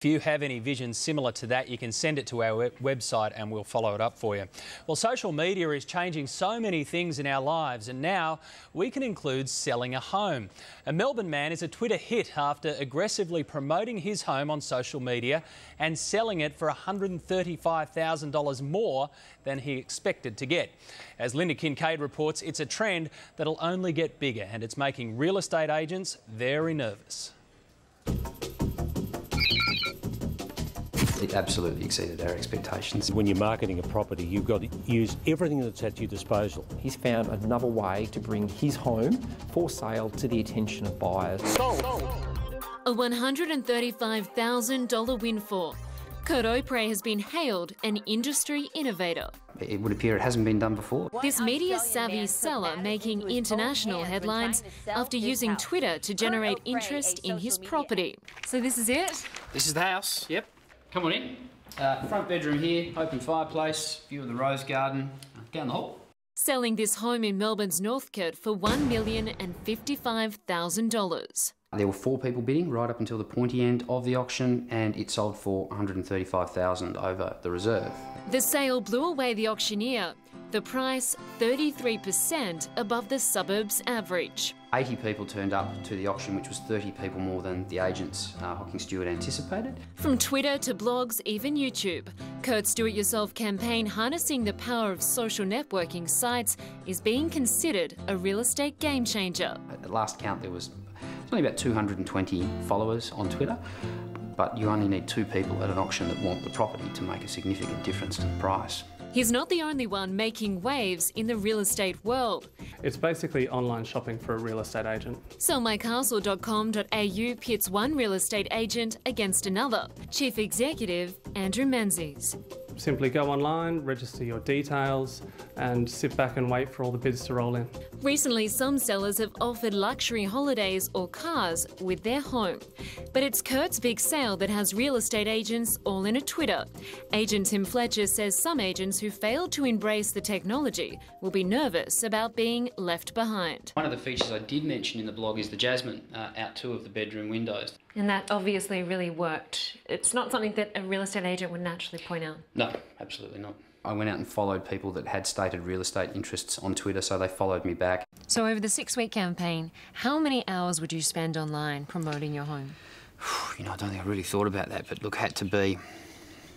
If you have any visions similar to that, you can send it to our website and we'll follow it up for you. Well, social media is changing so many things in our lives, and now we can include selling a home. A Melbourne man is a Twitter hit after aggressively promoting his home on social media and selling it for $135,000 more than he expected to get. As Linda Kincaid reports, it's a trend that'll only get bigger, and it's making real estate agents very nervous. It absolutely exceeded our expectations. When you're marketing a property, you've got to use everything that's at your disposal. He's found another way to bring his home for sale to the attention of buyers. A $135,000 windfall. Kurt Opre has been hailed an industry innovator. It would appear it hasn't been done before. This media-savvy seller making international headlines after using Twitter to generate interest in his property. So this is it? This is the house, yep. Come on in. Front bedroom here, open fireplace, view of the rose garden, down the hall. Selling this home in Melbourne's Northcote for $1,055,000. There were 4 people bidding right up until the pointy end of the auction, and it sold for $135,000 over the reserve. The sale blew away the auctioneer. The price 33% above the suburbs average. 80 people turned up to the auction, which was 30 people more than the agents Hocking Stewart anticipated. From Twitter to blogs, even YouTube, Kurt's do-it-yourself campaign harnessing the power of social networking sites is being considered a real estate game changer. At last count, there was only about 220 followers on Twitter, but you only need 2 people at an auction that want the property to make a significant difference to the price. He's not the only one making waves in the real estate world. It's basically online shopping for a real estate agent. Sellmycastle.com.au pits one real estate agent against another. Chief Executive Andrew Menzies. Simply go online, register your details and sit back and wait for all the bids to roll in. Recently, some sellers have offered luxury holidays or cars with their home. But it's Kurt's big sale that has real estate agents all in a Twitter. Agent Tim Fletcher says some agents who failed to embrace the technology will be nervous about being left behind. One of the features I did mention in the blog is the jasmine out 2 of the bedroom windows. And that obviously really worked. It's not something that a real estate agent would naturally point out. No, absolutely not. I went out and followed people that had stated real estate interests on Twitter, so they followed me back. So over the 6-week campaign, how many hours would you spend online promoting your home? You know, I don't think I really thought about that, but look, had to be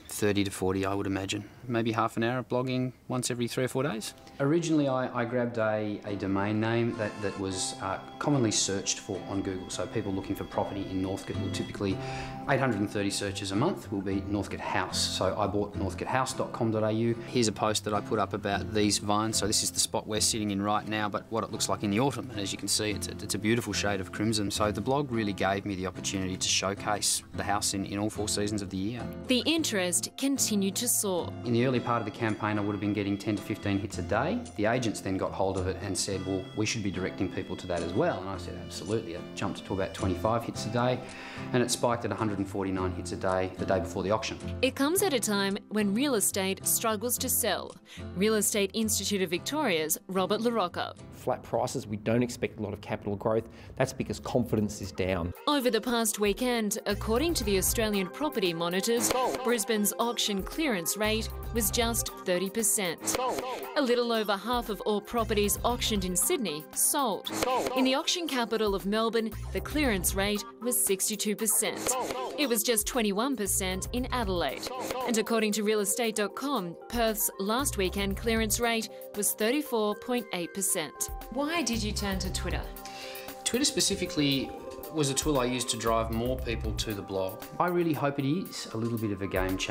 30 to 40, I would imagine. Maybe half an hour of blogging once every 3 or 4 days. Originally, I grabbed a domain name that was commonly searched for on Google. So people looking for property in Northcote will typically, 830 searches a month will be Northcote House. So I bought northcotehouse.com.au. Here's a post that I put up about these vines. So this is the spot we're sitting in right now, but what it looks like in the autumn. And as you can see, it's a beautiful shade of crimson. So the blog really gave me the opportunity to showcase the house in all 4 seasons of the year. The interest continued to soar. In the early part of the campaign, I would have been getting 10 to 15 hits a day. The agents then got hold of it and said, well, we should be directing people to that as well. And I said, absolutely. It jumped to about 25 hits a day, and it spiked at 149 hits a day the day before the auction. It comes at a time when real estate struggles to sell. Real Estate Institute of Victoria's Robert LaRocca. Flat prices, we don't expect a lot of capital growth. That's because confidence is down. Over the past weekend, according to the Australian Property Monitors, Brisbane's auction clearance rate was just 30%. A little over half of all properties auctioned in Sydney sold. In the auction capital of Melbourne, the clearance rate was 62%. It was just 21% in Adelaide. And according to realestate.com, Perth's last weekend clearance rate was 34.8%. Why did you turn to Twitter? Twitter specifically was a tool I used to drive more people to the blog. I really hope it is a little bit of a game changer.